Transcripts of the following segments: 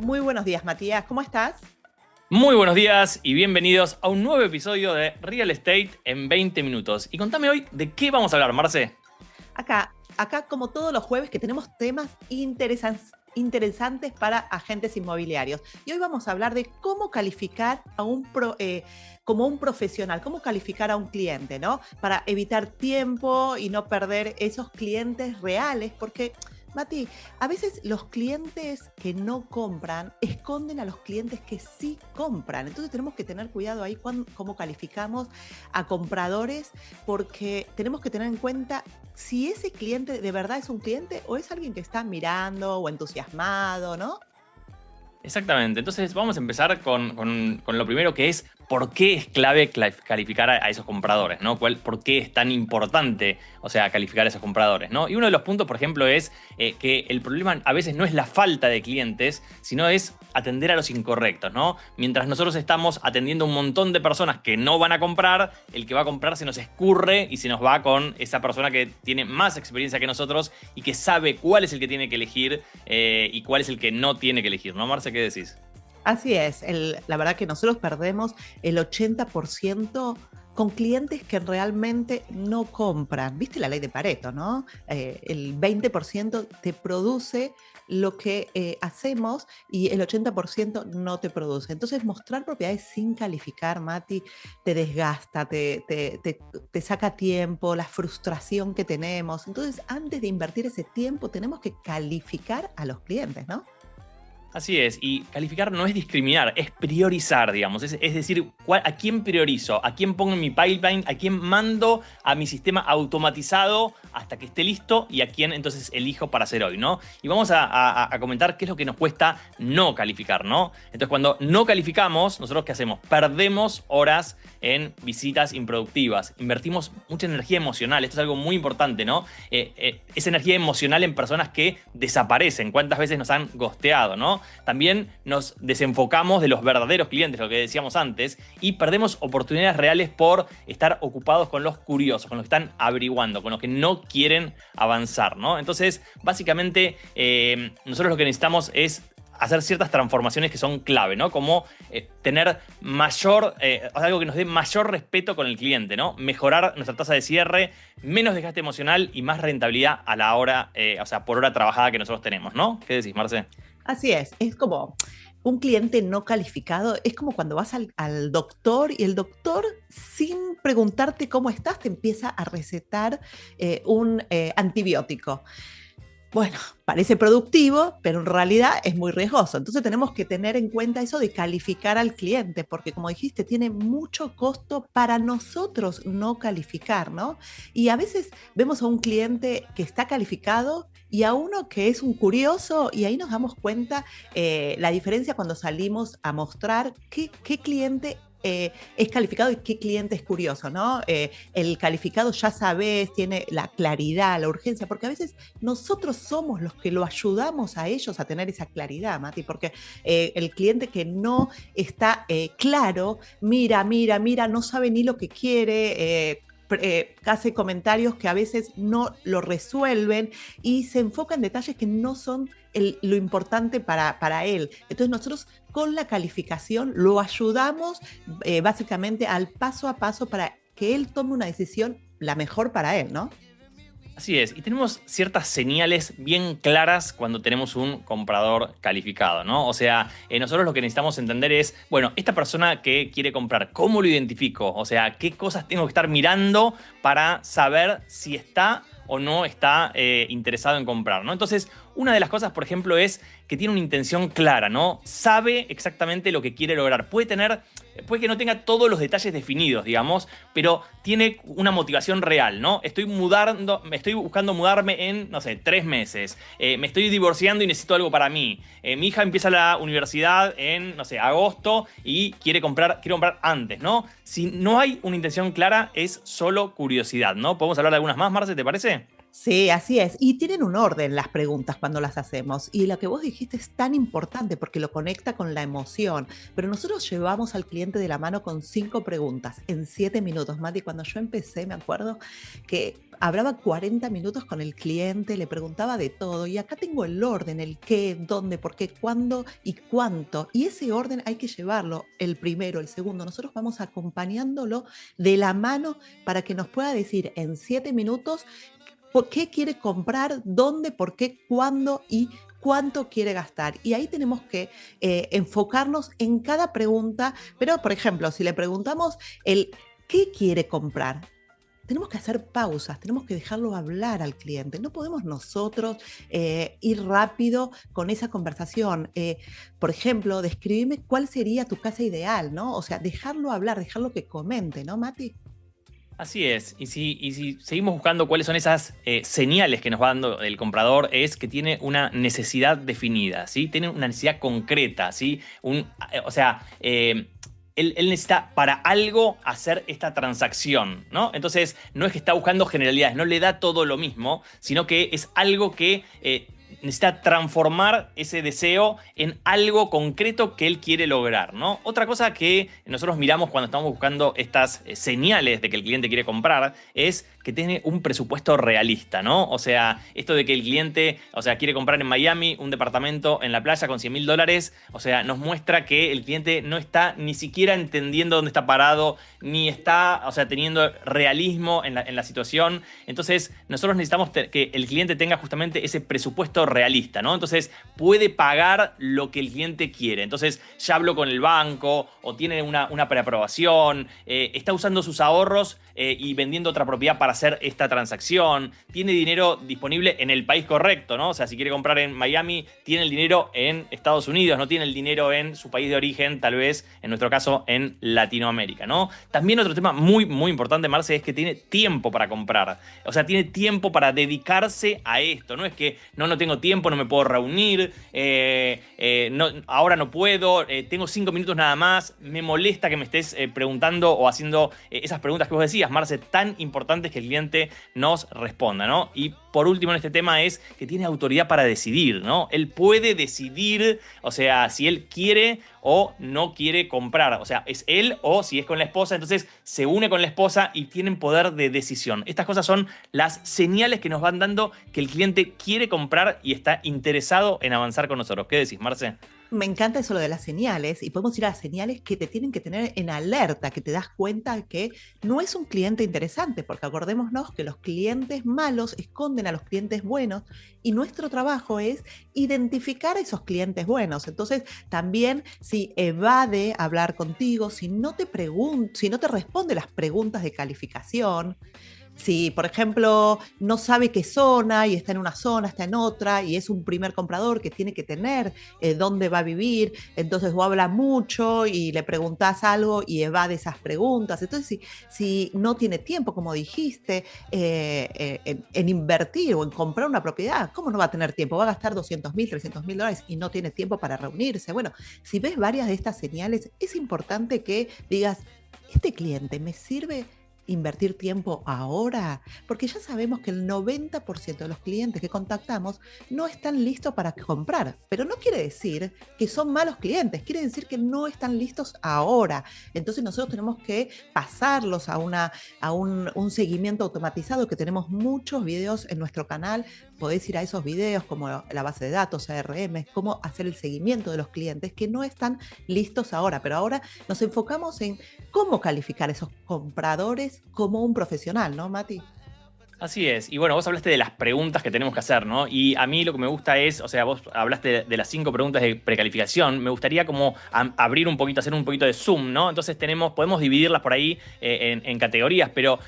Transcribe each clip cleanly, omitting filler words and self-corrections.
Muy buenos días, Matías. ¿Cómo estás? Muy buenos días y bienvenidos a un nuevo episodio de Real Estate en 20 minutos. Y contame hoy de qué vamos a hablar, Marce. Acá como todos los jueves que tenemos temas interesantes para agentes inmobiliarios. Y hoy vamos a hablar de cómo calificar a como un profesional, cómo calificar a un cliente, ¿no? Para evitar tiempo y no perder esos clientes reales, porque Mati, a veces los clientes que no compran esconden a los clientes que sí compran. Entonces tenemos que tener cuidado ahí cómo calificamos a compradores, porque tenemos que tener en cuenta si ese cliente de verdad es un cliente o es alguien que está mirando o entusiasmado, ¿no? Exactamente, entonces vamos a empezar con lo primero, que es por qué es clave calificar a esos compradores, ¿no? ¿Por qué es tan importante, o sea, calificar a esos compradores, ¿no? Y uno de los puntos, por ejemplo, es que el problema a veces no es la falta de clientes, sino es atender a los incorrectos, ¿no? Mientras nosotros estamos atendiendo a un montón de personas que no van a comprar, el que va a comprar se nos escurre y se nos va con esa persona que tiene más experiencia que nosotros y que sabe cuál es el que tiene que elegir y cuál es el que no tiene que elegir, ¿no, Marce? ¿Qué decís? Así es, la verdad que nosotros perdemos el 80% con clientes que realmente no compran. ¿Viste la ley de Pareto, no? El 20% te produce lo que hacemos y el 80% no te produce. Entonces, mostrar propiedades sin calificar, Mati, te desgasta, te saca tiempo, la frustración que tenemos. Entonces, antes de invertir ese tiempo, tenemos que calificar a los clientes, ¿no? Así es, y calificar no es discriminar, es priorizar, digamos. Es decir, a quién priorizo, a quién pongo en mi pipeline, a quién mando a mi sistema automatizado hasta que esté listo y a quién entonces elijo para hacer hoy, ¿no? Y vamos a comentar qué es lo que nos cuesta no calificar, ¿no? Entonces, cuando no calificamos, ¿nosotros qué hacemos? Perdemos horas en visitas improductivas, invertimos mucha energía emocional, esto es algo muy importante, ¿no? Esa energía emocional en personas que desaparecen, cuántas veces nos han ghosteado, ¿no? También nos desenfocamos de los verdaderos clientes, lo que decíamos antes, y perdemos oportunidades reales por estar ocupados con los curiosos, con los que están averiguando, con los que no quieren avanzar, ¿no? Entonces, básicamente, nosotros lo que necesitamos es hacer ciertas transformaciones que son clave, ¿no? Como tener algo que nos dé mayor respeto con el cliente, ¿no? Mejorar nuestra tasa de cierre, menos desgaste emocional y más rentabilidad a la hora, por hora trabajada que nosotros tenemos, ¿no? ¿Qué decís, Marce? Así es como un cliente no calificado, es como cuando vas al doctor y el doctor, sin preguntarte cómo estás, te empieza a recetar un antibiótico. Bueno, parece productivo, pero en realidad es muy riesgoso. Entonces tenemos que tener en cuenta eso de calificar al cliente, porque como dijiste, tiene mucho costo para nosotros no calificar, ¿no? Y a veces vemos a un cliente que está calificado y a uno que es un curioso, y ahí nos damos cuenta la diferencia cuando salimos a mostrar qué cliente es calificado y qué cliente es curioso, ¿no? El calificado, ya sabes, tiene la claridad, la urgencia, porque a veces nosotros somos los que lo ayudamos a ellos a tener esa claridad, Mati, porque el cliente que no está claro, mira, no sabe ni lo que quiere, hace comentarios que a veces no lo resuelven y se enfoca en detalles que no son lo importante para él. Entonces nosotros con la calificación lo ayudamos básicamente al paso a paso para que él tome una decisión la mejor para él, ¿no? Así es, y tenemos ciertas señales bien claras cuando tenemos un comprador calificado, ¿no? O sea, nosotros lo que necesitamos entender es, bueno, esta persona que quiere comprar, ¿cómo lo identifico? O sea, ¿qué cosas tengo que estar mirando para saber si está o no está interesado en comprar, ¿no? Entonces, una de las cosas, por ejemplo, es que tiene una intención clara, ¿no? Sabe exactamente lo que quiere lograr. Puede que no tenga todos los detalles definidos, digamos, pero tiene una motivación real, ¿no? Estoy buscando mudarme en, no sé, 3 meses. Me estoy divorciando y necesito algo para mí. Mi hija empieza la universidad en, no sé, agosto y quiere comprar antes, ¿no? Si no hay una intención clara, es solo curiosidad, ¿no? ¿Podemos hablar de algunas más, Marce, te parece? Sí, así es. Y tienen un orden las preguntas cuando las hacemos. Y lo que vos dijiste es tan importante porque lo conecta con la emoción. Pero nosotros llevamos al cliente de la mano con 5 preguntas en 7 minutos. Mati, cuando yo empecé, me acuerdo que hablaba 40 minutos con el cliente, le preguntaba de todo. Y acá tengo el orden, el qué, dónde, por qué, cuándo y cuánto. Y ese orden hay que llevarlo, el primero, el segundo. Nosotros vamos acompañándolo de la mano para que nos pueda decir en 7 minutos por qué quiere comprar, dónde, por qué, cuándo y cuánto quiere gastar. Y ahí tenemos que enfocarnos en cada pregunta, pero por ejemplo, si le preguntamos el qué quiere comprar, tenemos que hacer pausas, tenemos que dejarlo hablar al cliente. No podemos nosotros ir rápido con esa conversación. Por ejemplo, describime cuál sería tu casa ideal, ¿no? O sea, dejarlo hablar, dejarlo que comente, ¿no, Mati? Así es, y si seguimos buscando cuáles son esas señales que nos va dando el comprador, es que tiene una necesidad definida, ¿sí? Tiene una necesidad concreta, ¿sí? O sea, él necesita para algo hacer esta transacción, ¿no? Entonces, no es que está buscando generalidades, no le da todo lo mismo, sino que es algo que necesita transformar ese deseo en algo concreto que él quiere lograr, ¿no? Otra cosa que nosotros miramos cuando estamos buscando estas señales de que el cliente quiere comprar es que tiene un presupuesto realista, ¿no? O sea, esto de que el cliente, o sea, quiere comprar en Miami un departamento en la playa con $100.000, o sea, nos muestra que el cliente no está ni siquiera entendiendo dónde está parado, ni está, o sea, teniendo realismo en la situación. Entonces, nosotros necesitamos que el cliente tenga justamente ese presupuesto realista, ¿no? Entonces, puede pagar lo que el cliente quiere. Entonces, ya habló con el banco o tiene una preaprobación, está usando sus ahorros y vendiendo otra propiedad para hacer esta transacción, tiene dinero disponible en el país correcto, ¿no? O sea, si quiere comprar en Miami, tiene el dinero en Estados Unidos, no tiene el dinero en su país de origen, tal vez, en nuestro caso, en Latinoamérica, ¿no? También otro tema muy, muy importante, Marce, es que tiene tiempo para comprar. O sea, tiene tiempo para dedicarse a esto. No es que no tengo tiempo, no me puedo reunir, ahora no puedo, tengo 5 minutos nada más, me molesta que me estés preguntando o haciendo esas preguntas que vos decías, Marce, tan importantes que el cliente nos responda, ¿no? Y por último en este tema es que tiene autoridad para decidir, ¿no? Él puede decidir, o sea, si él quiere o no quiere comprar, o sea, es él o si es con la esposa, entonces se une con la esposa y tienen poder de decisión. Estas cosas son las señales que nos van dando que el cliente quiere comprar y está interesado en avanzar con nosotros. ¿Qué decís, Marce? Me encanta eso lo de las señales y podemos ir a señales que te tienen que tener en alerta, que te das cuenta que no es un cliente interesante, porque acordémonos que los clientes malos esconden a los clientes buenos y nuestro trabajo es identificar a esos clientes buenos. Entonces, también si evade hablar contigo, si no te si no te responde las preguntas de calificación, si, por ejemplo, no sabe qué zona y está en una zona, está en otra y es un primer comprador que tiene que tener dónde va a vivir, entonces vos hablas mucho y le preguntás algo y evade esas preguntas. Entonces, si no tiene tiempo, como dijiste, en invertir o en comprar una propiedad, ¿cómo no va a tener tiempo? Va a gastar $200.000, $300.000 y no tiene tiempo para reunirse. Bueno, si ves varias de estas señales, es importante que digas, ¿este cliente me sirve invertir tiempo ahora? Porque ya sabemos que el 90% de los clientes que contactamos no están listos para comprar, pero no quiere decir que son malos clientes, quiere decir que no están listos ahora. Entonces nosotros tenemos que pasarlos a un seguimiento automatizado, que tenemos muchos videos en nuestro canal. Podés ir a esos videos como la base de datos, ARM, cómo hacer el seguimiento de los clientes que no están listos ahora, pero ahora nos enfocamos en cómo calificar esos compradores como un profesional, ¿no, Mati? Así es. Y bueno, vos hablaste de las preguntas que tenemos que hacer, ¿no? Y a mí lo que me gusta es, o sea, vos hablaste de las 5 preguntas de precalificación. Me gustaría como abrir un poquito, hacer un poquito de zoom, ¿no? Entonces podemos dividirlas por ahí en categorías, pero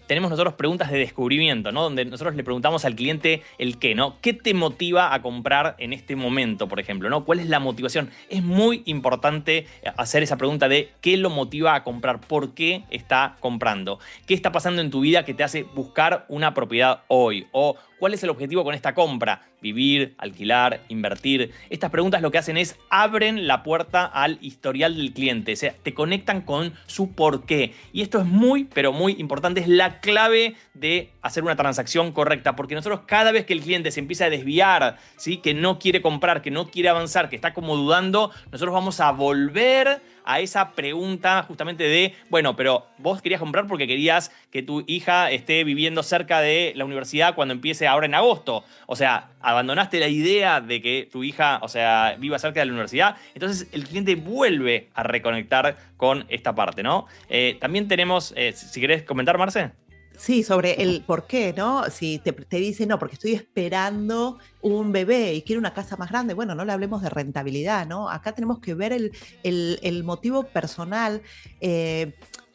tenemos nosotros preguntas de descubrimiento, ¿no? Donde nosotros le preguntamos al cliente el qué, ¿no? ¿Qué te motiva a comprar en este momento, por ejemplo, ¿no? ¿Cuál es la motivación? Es muy importante hacer esa pregunta de qué lo motiva a comprar, por qué está comprando, qué está pasando en tu vida que te hace buscar una propiedad hoy o ¿Cuál es el objetivo con esta compra? Vivir, alquilar, invertir. Estas preguntas lo que hacen es abren la puerta al historial del cliente, o sea, te conectan con su porqué. Y esto es muy, pero muy importante, es la clave de hacer una transacción correcta, porque nosotros cada vez que el cliente se empieza a desviar, ¿sí? Que no quiere comprar, que no quiere avanzar, que está como dudando, nosotros vamos a volver a esa pregunta justamente de, bueno, pero vos querías comprar porque querías que tu hija esté viviendo cerca de la universidad cuando empiece ahora en agosto. O sea, abandonaste la idea de que tu hija, o sea, viva cerca de la universidad. Entonces el cliente vuelve a reconectar con esta parte, ¿no? También tenemos, si querés comentar, Marce. Sí, sobre el por qué, ¿no? Si te dice, no, porque estoy esperando un bebé y quiero una casa más grande, bueno, no le hablemos de rentabilidad, ¿no? Acá tenemos que ver el motivo personal.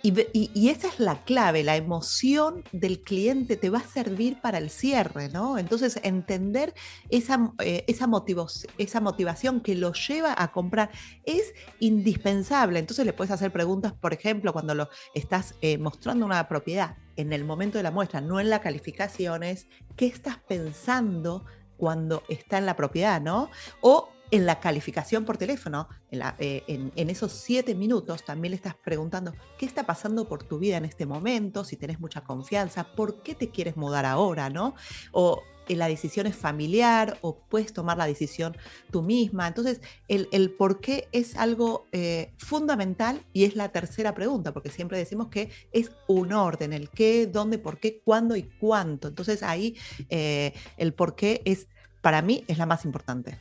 Y esa es la clave, la emoción del cliente te va a servir para el cierre, ¿no? Entonces, entender esa motivación que lo lleva a comprar es indispensable. Entonces, le puedes hacer preguntas, por ejemplo, cuando lo estás mostrando una propiedad en el momento de la muestra, no en las calificaciones, ¿qué estás pensando cuando está en la propiedad, ¿no? O en la calificación por teléfono, en esos 7 minutos también le estás preguntando qué está pasando por tu vida en este momento, si tenés mucha confianza, por qué te quieres mudar ahora, ¿no? O la decisión es familiar o puedes tomar la decisión tú misma. Entonces, el por qué es algo fundamental y es la tercera pregunta, porque siempre decimos que es un orden, el qué, dónde, por qué, cuándo y cuánto. Entonces, ahí el por qué es, para mí, es la más importante.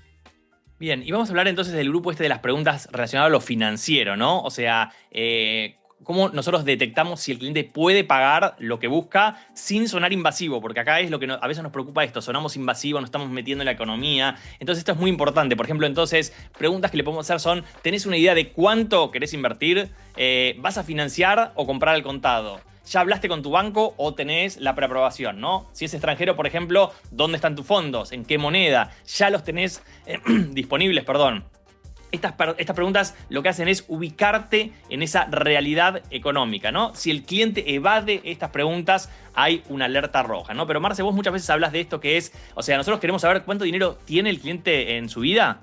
Bien, y vamos a hablar entonces del grupo este de las preguntas relacionadas a lo financiero, ¿no? O sea, cómo nosotros detectamos si el cliente puede pagar lo que busca sin sonar invasivo, porque acá es lo que a veces nos preocupa esto, sonamos invasivos, nos estamos metiendo en la economía, entonces esto es muy importante. Por ejemplo, entonces, preguntas que le podemos hacer son, ¿tenés una idea de cuánto querés invertir? ¿Vas a financiar o comprar al contado? ¿Ya hablaste con tu banco o tenés la preaprobación, ¿no? Si es extranjero, por ejemplo, ¿dónde están tus fondos? ¿En qué moneda? ¿Ya los tenés disponibles, perdón? Estas preguntas lo que hacen es ubicarte en esa realidad económica, ¿no? Si el cliente evade estas preguntas, hay una alerta roja, ¿no? Pero Marce, vos muchas veces hablas de esto que es, o sea, nosotros queremos saber cuánto dinero tiene el cliente en su vida.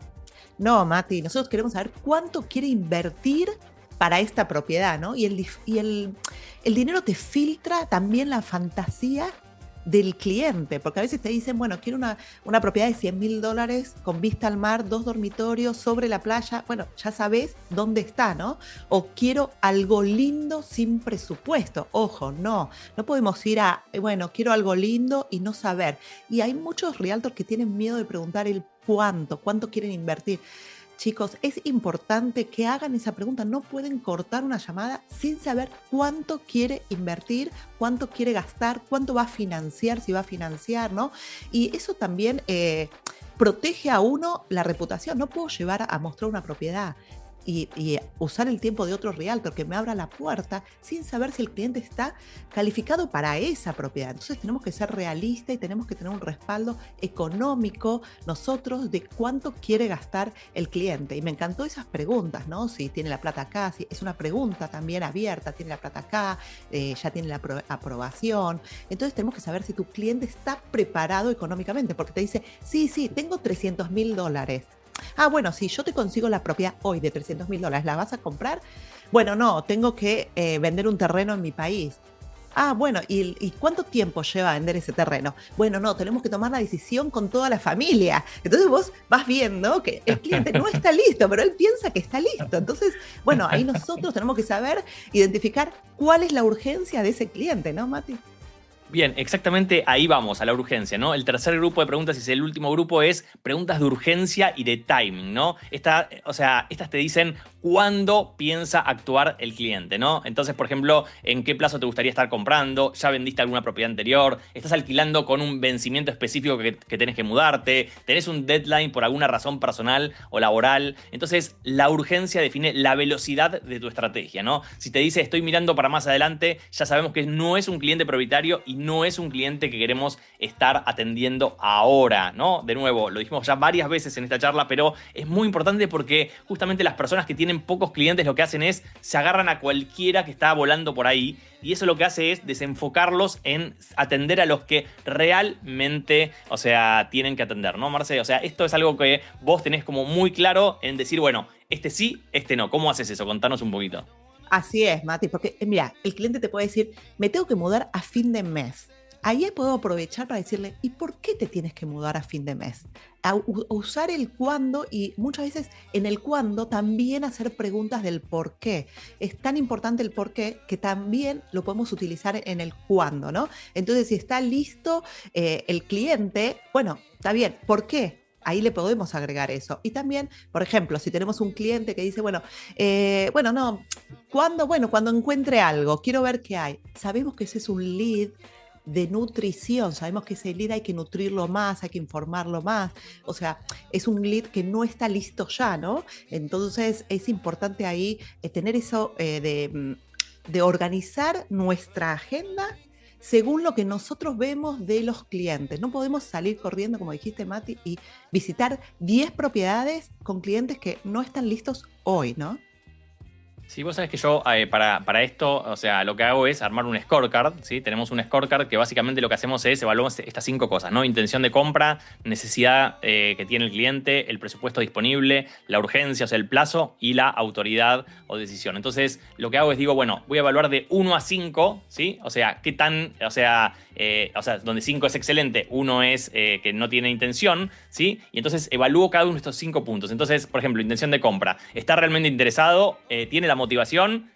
No, Mati, nosotros queremos saber cuánto quiere invertir para esta propiedad, ¿no? Y el dinero te filtra también la fantasía del cliente, porque a veces te dicen, bueno, quiero una propiedad de $100.000 con vista al mar, 2 dormitorios sobre la playa, bueno, ya sabes dónde está, ¿no? O quiero algo lindo sin presupuesto. Ojo, no podemos ir a, bueno, quiero algo lindo y no saber. Y hay muchos realtors que tienen miedo de preguntar el cuánto quieren invertir. Chicos, es importante que hagan esa pregunta. No pueden cortar una llamada sin saber cuánto quiere invertir, cuánto quiere gastar, cuánto va a financiar, si va a financiar, ¿no? Y eso también protege a uno la reputación. No puedo llevar a mostrar una propiedad y usar el tiempo de otro realtor que me abra la puerta sin saber si el cliente está calificado para esa propiedad. Entonces tenemos que ser realistas y tenemos que tener un respaldo económico nosotros de cuánto quiere gastar el cliente. Y me encantó esas preguntas, ¿no? Si tiene la plata acá, si es una pregunta también abierta, tiene la plata acá, ya tiene la aprobación. Entonces tenemos que saber si tu cliente está preparado económicamente, porque te dice, sí, tengo $300.000. Ah, bueno, si yo te consigo la propiedad hoy de $300.000, ¿la vas a comprar? Bueno, no, tengo que vender un terreno en mi país. Ah, bueno, ¿y cuánto tiempo lleva a vender ese terreno? Bueno, no, tenemos que tomar la decisión con toda la familia. Entonces vos vas viendo que el cliente no está listo, pero él piensa que está listo. Entonces, bueno, ahí nosotros tenemos que saber identificar cuál es la urgencia de ese cliente, ¿no, Mati? Bien, exactamente ahí vamos, a la urgencia, ¿no? El tercer grupo de preguntas, y es el último grupo, es preguntas de urgencia y de timing, ¿no? Estas te dicen cuándo piensa actuar el cliente, ¿no? Entonces, por ejemplo, ¿en qué plazo te gustaría estar comprando? ¿Ya vendiste alguna propiedad anterior? ¿Estás alquilando con un vencimiento específico que tenés que mudarte? ¿Tenés un deadline por alguna razón personal o laboral? Entonces, la urgencia define la velocidad de tu estrategia, ¿no? Si te dice estoy mirando para más adelante, ya sabemos que no es un cliente prioritario y no es un cliente que queremos estar atendiendo ahora, ¿no? De nuevo, lo dijimos ya varias veces en esta charla, pero es muy importante porque justamente las personas que tienen tienen pocos clientes lo que hacen es se agarran a cualquiera que está volando por ahí y eso lo que hace es desenfocarlos en atender a los que realmente, o sea, tienen que atender, ¿no, Marce? O sea, esto es algo que vos tenés como muy claro en decir, bueno, este sí, este no. ¿Cómo haces eso? Contanos un poquito. Así es, Mati, porque mira, el cliente te puede decir, me tengo que mudar a fin de mes. Ahí puedo aprovechar para decirle, ¿y por qué te tienes que mudar a fin de mes? A usar el cuándo y muchas veces en el cuándo también hacer preguntas del por qué. Es tan importante el por qué que también lo podemos utilizar en el cuándo, ¿no? Entonces, si está listo el cliente, bueno, está bien, ¿por qué? Ahí le podemos agregar eso. Y también, por ejemplo, si tenemos un cliente que dice, bueno, no, ¿cuándo? Bueno, cuando encuentre algo, quiero ver qué hay. Sabemos que ese es un lead de nutrición, sabemos que ese lead hay que nutrirlo más, hay que informarlo más, o sea, es un lead que no está listo ya, ¿no? Entonces es importante ahí tener eso de organizar nuestra agenda según lo que nosotros vemos de los clientes. No podemos salir corriendo, como dijiste, Mati, y visitar 10 propiedades con clientes que no están listos hoy, ¿no? Sí, vos sabés que yo para esto, o sea, lo que hago es armar un scorecard, ¿sí? Tenemos un scorecard que básicamente lo que hacemos es evaluamos estas 5 cosas, ¿no? Intención de compra, necesidad que tiene el cliente, el presupuesto disponible, la urgencia, o sea, el plazo y la autoridad o decisión. Entonces, lo que hago es digo, bueno, voy a evaluar de 1 a 5, ¿sí? O sea, qué tan, donde 5 es excelente, 1 es que no tiene intención, ¿sí? Y entonces evalúo cada uno de estos 5 puntos. Entonces, por ejemplo, intención de compra. ¿Está realmente interesado? ¿Tiene la motivación?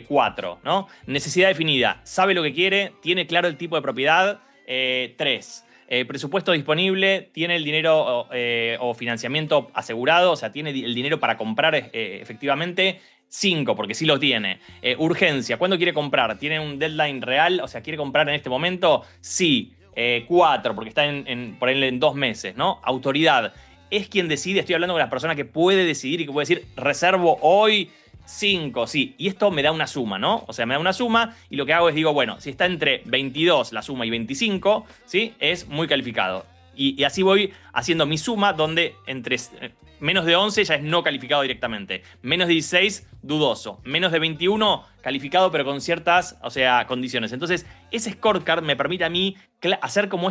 4, ¿no? Necesidad definida. ¿Sabe lo que quiere? ¿Tiene claro el tipo de propiedad? 3. Presupuesto disponible, tiene el dinero o financiamiento asegurado, o sea, tiene el dinero para comprar efectivamente. 5, porque sí lo tiene. Urgencia, ¿cuándo quiere comprar? ¿Tiene un deadline real? O sea, ¿quiere comprar en este momento? Sí. 4, porque está por ahí en 2 meses, ¿no? Autoridad, es quien decide, estoy hablando con la persona que puede decidir y que puede decir, reservo hoy. 5, sí. Y esto me da una suma, ¿no? O sea, me da una suma y lo que hago es digo, bueno, si está entre 22 la suma y 25, ¿sí? Es muy calificado. Y así voy haciendo mi suma donde entre menos de 11 ya es no calificado directamente. Menos de 16, dudoso. Menos de 21, calificado pero con ciertas, o sea, condiciones. Entonces, ese scorecard me permite a mí hacer como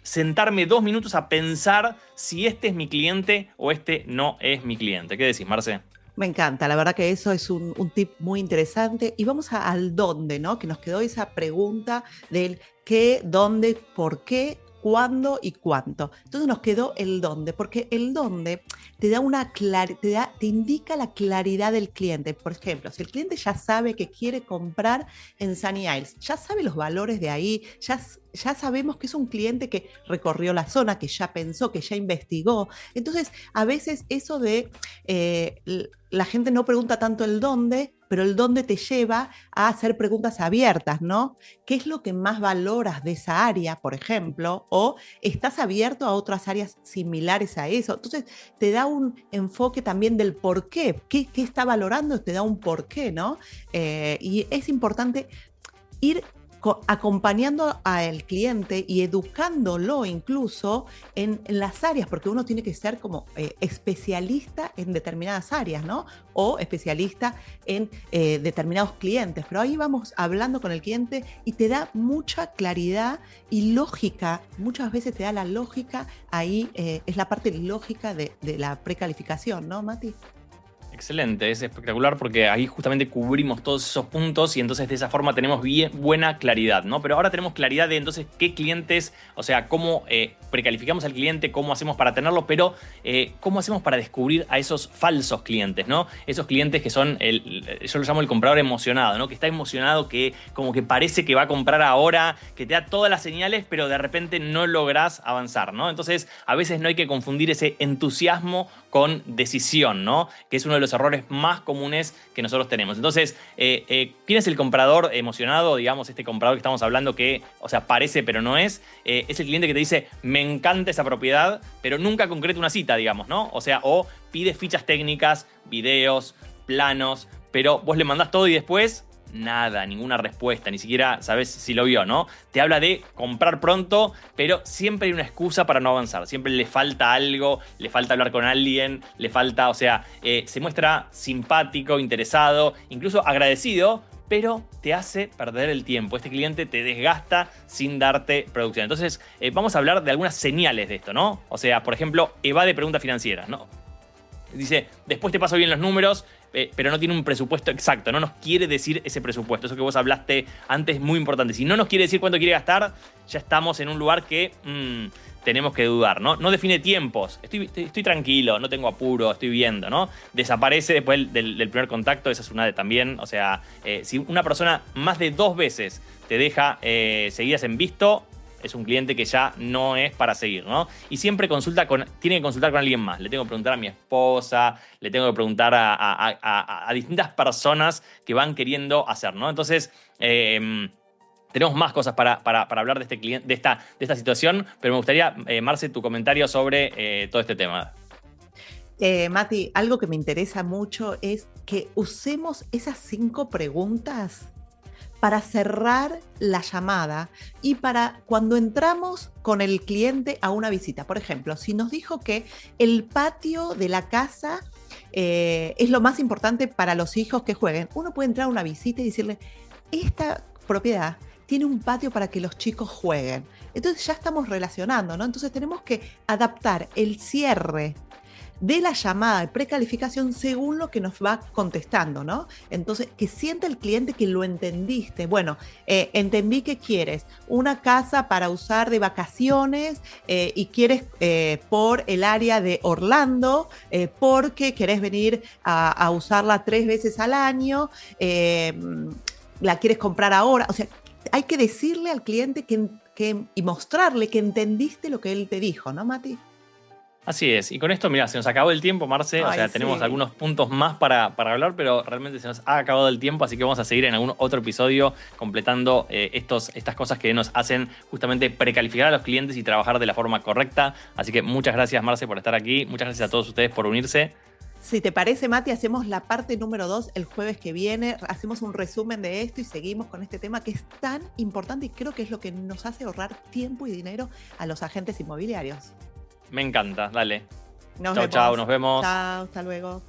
sentarme 2 minutos a pensar si este es mi cliente o este no es mi cliente. ¿Qué decís, Marce? Me encanta, la verdad que eso es un tip muy interesante. Y vamos al dónde, ¿no? Que nos quedó esa pregunta del qué, dónde, por qué, cuándo y cuánto. Entonces nos quedó el dónde, porque el dónde te da te indica la claridad del cliente. Por ejemplo, si el cliente ya sabe que quiere comprar en Sunny Isles, ya sabe los valores de ahí, ya sabemos que es un cliente que recorrió la zona, que ya pensó, que ya investigó. Entonces, a veces eso de la gente no pregunta tanto el dónde, pero el dónde te lleva a hacer preguntas abiertas, ¿no? ¿Qué es lo que más valoras de esa área, por ejemplo? O ¿estás abierto a otras áreas similares a eso? Entonces, te da un enfoque también del por qué. ¿Qué está valorando? Te da un por qué, ¿no? Y es importante ir acompañando al cliente y educándolo incluso en las áreas, porque uno tiene que ser como especialista en determinadas áreas, ¿no? O especialista en determinados clientes. Pero ahí vamos hablando con el cliente y te da mucha claridad y lógica. Muchas veces te da la lógica, ahí es la parte lógica de la precalificación, ¿no, Mati? Excelente, es espectacular porque ahí justamente cubrimos todos esos puntos y entonces de esa forma tenemos buena claridad, ¿no? Pero ahora tenemos claridad de entonces qué clientes, o sea, cómo precalificamos al cliente, cómo hacemos para tenerlo, pero cómo hacemos para descubrir a esos falsos clientes, ¿no? Esos clientes que son, yo lo llamo el comprador emocionado, ¿no? Que está emocionado, que como que parece que va a comprar ahora, que te da todas las señales, pero de repente no lográs avanzar, ¿no? Entonces, a veces no hay que confundir ese entusiasmo con decisión, ¿no? Que es uno de los errores más comunes que nosotros tenemos. Entonces, ¿quién es el comprador emocionado? Digamos, este comprador que estamos hablando que, o sea, parece pero no es. Es el cliente que te dice, me encanta esa propiedad, pero nunca concreta una cita, digamos, ¿no? O sea, o pide fichas técnicas, videos, planos, pero vos le mandás todo y después nada, ninguna respuesta, ni siquiera sabes si lo vio, ¿no? Te habla de comprar pronto, pero siempre hay una excusa para no avanzar. Siempre le falta algo, le falta hablar con alguien, le falta, o sea, se muestra simpático, interesado, incluso agradecido, pero te hace perder el tiempo. Este cliente te desgasta sin darte producción. Entonces, vamos a hablar de algunas señales de esto, ¿no? O sea, por ejemplo, evade preguntas financieras, ¿no? Dice, después te paso bien los números, pero no tiene un presupuesto exacto, no nos quiere decir ese presupuesto. Eso que vos hablaste antes es muy importante. Si no nos quiere decir cuánto quiere gastar, ya estamos en un lugar que tenemos que dudar, ¿no? No define tiempos. Estoy tranquilo, no tengo apuro, estoy viendo, ¿no? Desaparece después del primer contacto, esa es una de también. O sea, si una persona más de 2 veces te deja seguidas en visto, es un cliente que ya no es para seguir, ¿no? Y siempre tiene que consultar con alguien más. Le tengo que preguntar a mi esposa, le tengo que preguntar a distintas personas que van queriendo hacer, ¿no? Entonces, tenemos más cosas para hablar de este cliente, de esta situación, pero me gustaría, Marce, tu comentario sobre todo este tema. Mati, algo que me interesa mucho es que usemos esas 5 preguntas para cerrar la llamada y para cuando entramos con el cliente a una visita. Por ejemplo, si nos dijo que el patio de la casa es lo más importante para los hijos que jueguen, uno puede entrar a una visita y decirle, esta propiedad tiene un patio para que los chicos jueguen. Entonces ya estamos relacionando, ¿no? Entonces tenemos que adaptar el cierre de la llamada de precalificación según lo que nos va contestando, ¿no? Entonces, que sienta el cliente que lo entendiste. Bueno, entendí que quieres una casa para usar de vacaciones y quieres por el área de Orlando porque querés venir a usarla 3 veces al año, la quieres comprar ahora. O sea, hay que decirle al cliente y mostrarle que entendiste lo que él te dijo, ¿no, Mati? Así es, y con esto, mira, se nos acabó el tiempo, Marce. O sea, tenemos algunos puntos más para hablar, pero realmente se nos ha acabado el tiempo, así que vamos a seguir en algún otro episodio completando estas cosas que nos hacen justamente precalificar a los clientes y trabajar de la forma correcta. Así que muchas gracias, Marce, por estar aquí. Muchas gracias a todos ustedes por unirse. Si te parece, Mati, hacemos la parte número 2 el jueves que viene, hacemos un resumen de esto y seguimos con este tema que es tan importante y creo que es lo que nos hace ahorrar tiempo y dinero a los agentes inmobiliarios. Me encanta, dale. Chau, nos vemos. Chao, hasta luego.